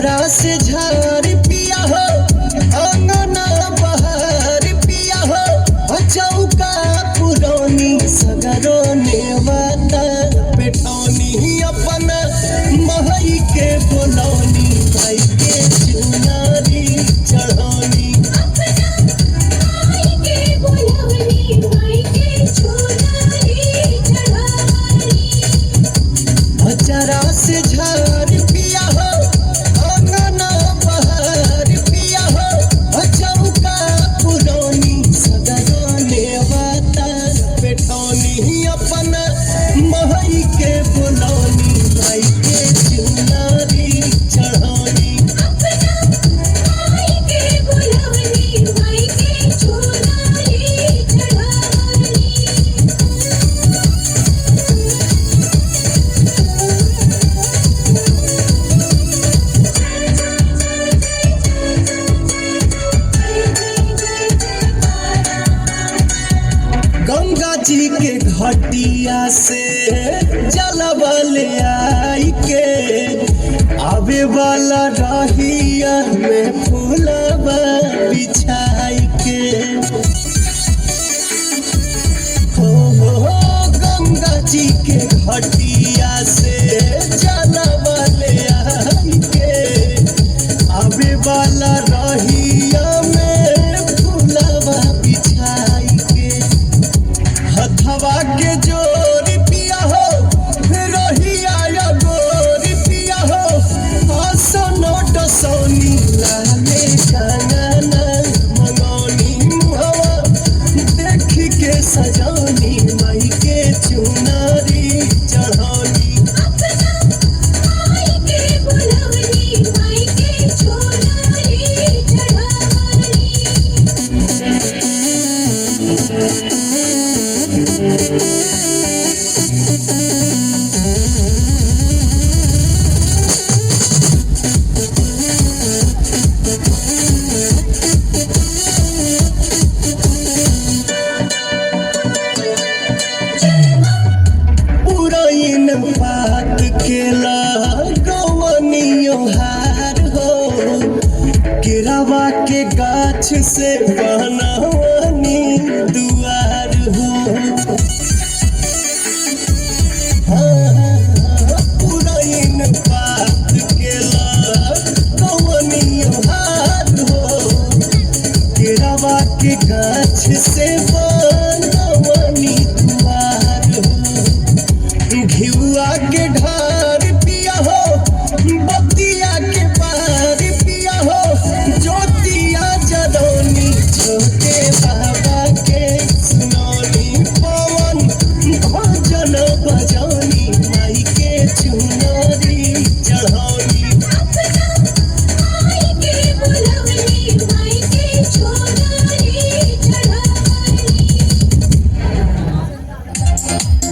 अचरा से झार पिया हो अंगना बहार पिया हो चौका पुरौनी सगरो नेवता पेटौनी अपन महई के बोलौनी भाई के चुनारी चढ़ौनी अचरा से झार पिया हो अंगना बहार पिया हो चौका पुरौनी सगरो नेवता पेटौनी अपन महई के बोलौनी भाई के चुनारी चढ़ौनी गंगा जी के घटिया से जलबल आई के आवे वाला रहिया में फूलबा बिछाई के हो गंगा जी के घटिया से जलबल आई के आवे वाला रहिया में फूलबा बिछाई के हथवा के जोर पिया हो रोहिया या गोर पिया हो आसनो डसौनी लाले कांगना मंगौनी मुहवा देख के सजौनी माई के चुनारी चढ़ौनी पुरैन पात केला गवनियो हार हो केरावा के गाछ से बनवनी दुआर हो पुरैन पात केला गवनियो हार हो केरावा के गाछ से बनवनी दुआर हो घिउआ के ढार पिया हो बतिया के पार पिया हो ज्योतिया जरौनी छोटे